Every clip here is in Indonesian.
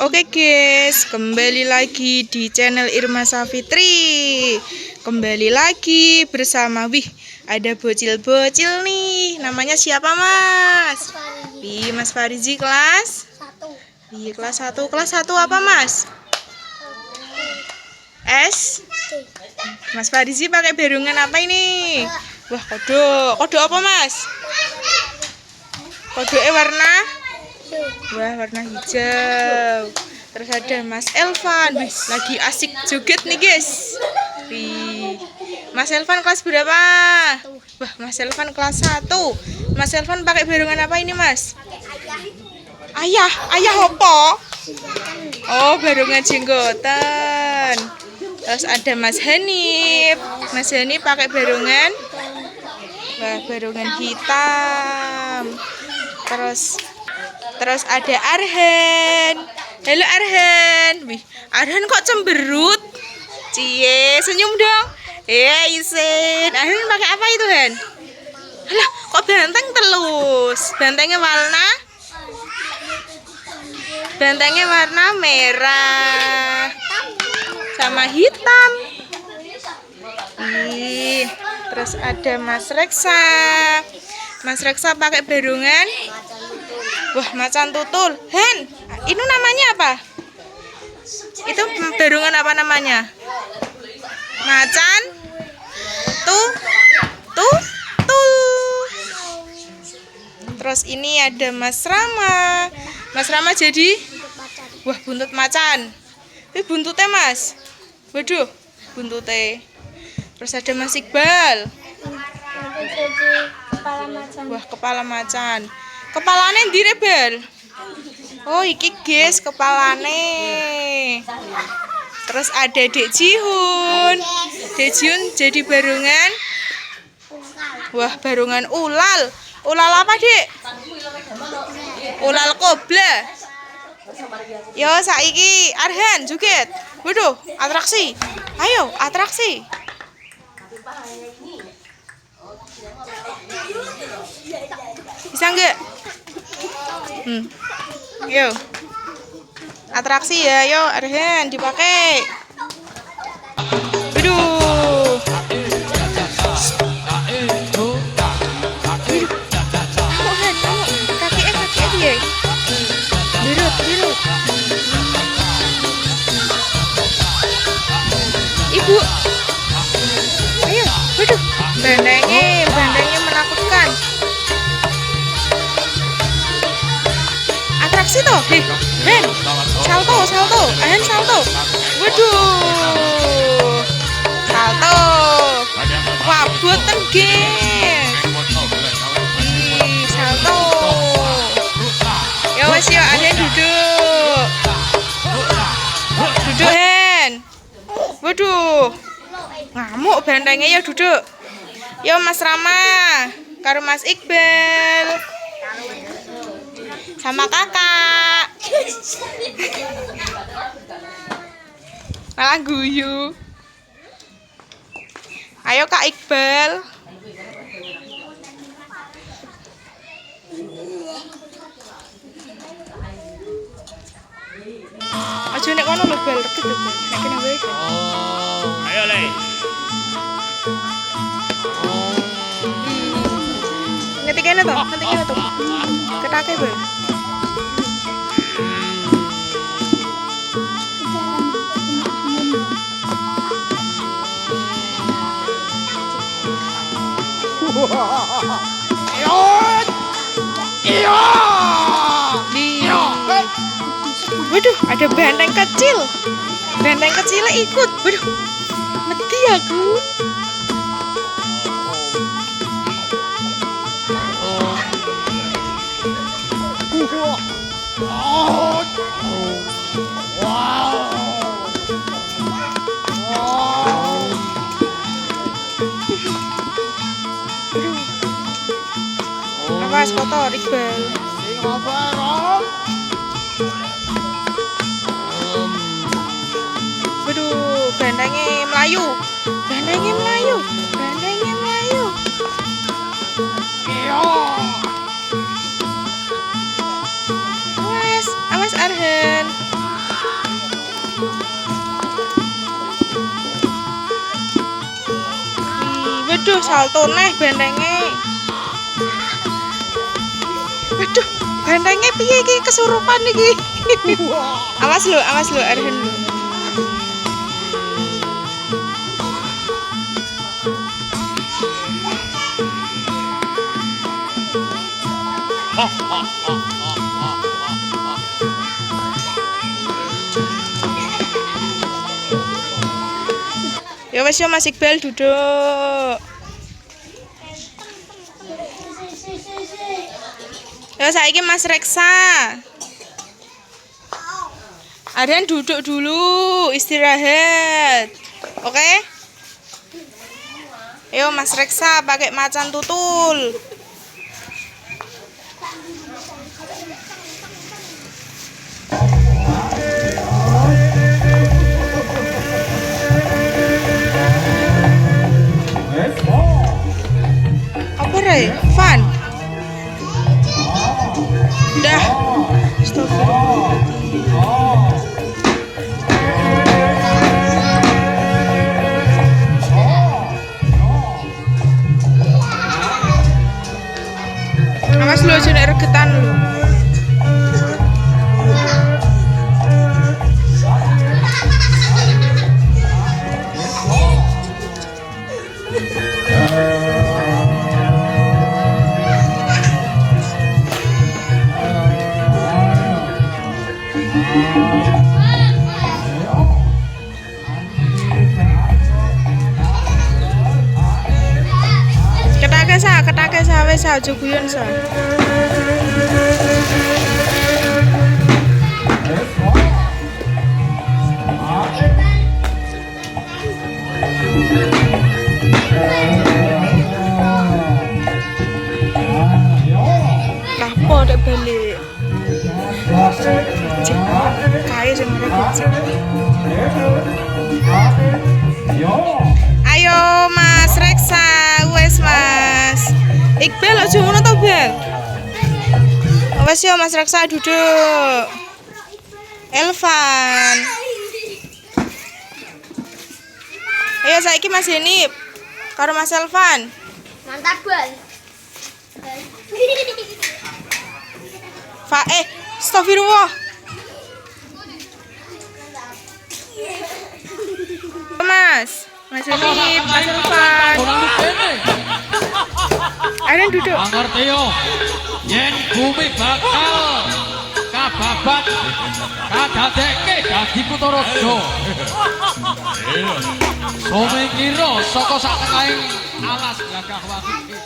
Oke guys, kembali lagi di channel Irma Safitri. Kembali lagi bersama ada bocil-bocil nih. Namanya siapa Mas? Mas Farizi kelas 1. Kelas 1. Kelas 1 apa Mas? S. Mas Farizi pakai berungan apa ini? Wah, kodok. Kodok apa Mas? Kodoknya warna? Wah, warna hijau. Terus ada Mas Elvan. Lagi asik joget nih guys. Mas Elvan kelas berapa? Wah, Mas Elvan kelas 1. Mas Elvan pakai berungan apa ini Mas? Ayah apa? Oh, berungan jenggotan. Terus ada Mas Hanif. Mas Hanif pakai berungan. Wah, berungan hitam. Terus ada Arhan. Halo Arhan. Arhan kok cemberut? Cie, senyum dong. Isin. Arhan pakai apa itu, Han? Alah, kok banteng telus? Bantengnya warna merah sama hitam. Terus ada Mas Reksa. Mas Reksa pakai berungan. Wah, macan tutul. Hen, itu namanya apa? Itu berungan apa namanya? Macan tutul. Terus ini ada Mas Rama. Mas Rama jadi wah, buntut macan. Ini buntutnya Mas. Waduh, buntutnya. Terus ada Mas Iqbal. Wah, kepala macan. Kepalane ndi Rebel? Oh, iki guys kepalane. Terus ada Dek Jihun. Dek Jihun jadi barungan. Wah, barungan ulal. Ulal apa, Dek? Ulal kobra. Yo, saiki Arhan joget. Waduh, atraksi. Ayo, atraksi. Bisa enggak? Yo. Atraksi ya, yo Arhan dipakai. Waduh. Kaki dia. Birut. Ibu. Ayo, waduh. Bandengnya menakutkan. Atraksi toh. Hen. Salto. Ahen salto. Waduh. Salto. Wah, boten guys. Salto. Ya wes yo, Ahen duduk. Duduk Hen. Waduh. Ngamuk bandengnya ya duduk. Yo Mas Rama karo Mas Iqbal sama kakak malah guyu. Ayo Kak Iqbal. Aja nek kono lho Bal, reket lho. Nek kene wae. Ayo Le. Ngetikene to. Ketake Bal. Waduh, ada banteng kecil. Banteng kecilnya ikut. Waduh, mati aku. Awas kotor Iqbal. Waduh, bandengnya melayu. Awas Arhan. Waduh, salto neh bentenge. Waduh, bentenge piye iki kesurupan iki. Awas lu, Arhan lu. Ya wes yo Mas Iqbal duduk. Ya saiki Mas Reksa. Arhan duduk dulu, istirahat. Oke? Yo Mas Reksa pakai macan tutul. Apa Ray? Fun. Dah. Stop. Awas lu aja regetan lu. Ketake sa wis aja guyon sa. Lapo dek balik. Cek kae sing ngerti. Ayo Mas Reksa, wes Mas. Iqbal aja ngono to, Bal. Wes yo Mas Reksa duduk. Elvan. Ayo saiki Mas Denip karo Mas Elvan. Mantap, Bal. Astagfirullah. Mas Denip, Mas Elvan. Ayo duduk. Ngerti yo. Yen bumi bakal kababat kadadekke dadi Kutaraja. Sumikira saka sak tengahing alas gagah wati.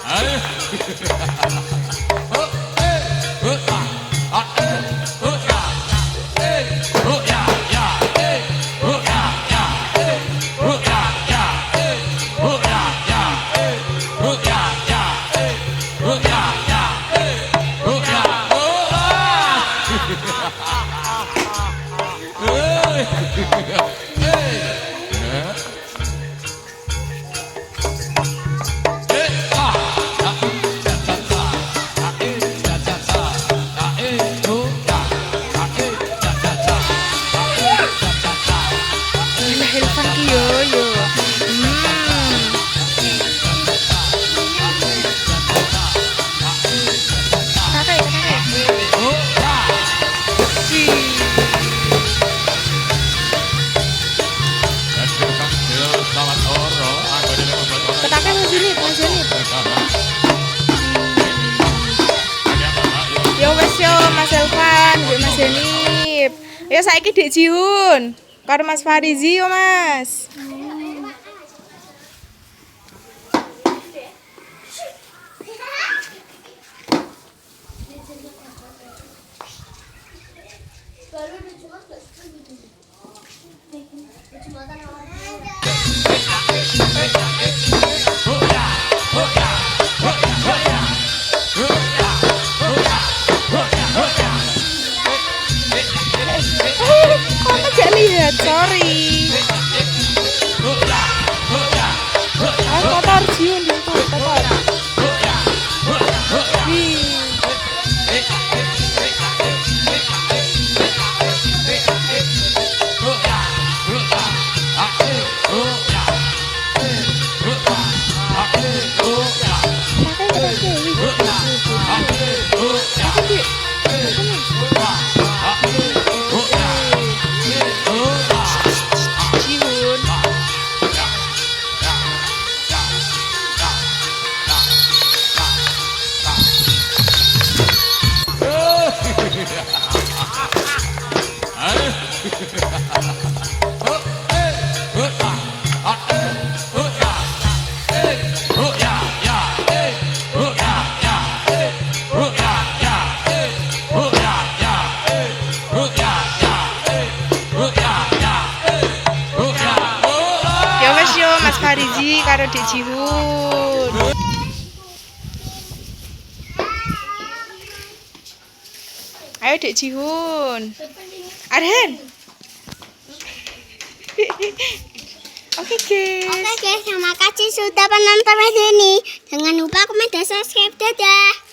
Ayo. Mas Elvan, Mas Denip. Ya saiki Dek Jihun karo Mas Farizi yo Mas. Lihat, sorry. Kotor Jiun di itu, kotor. karo Dek Jihun. Ayo Dek Jihun. Arhan. Oke guys. Oke guys, terima kasih sudah menonton video ini. Jangan lupa komen dan subscribe. Dadah.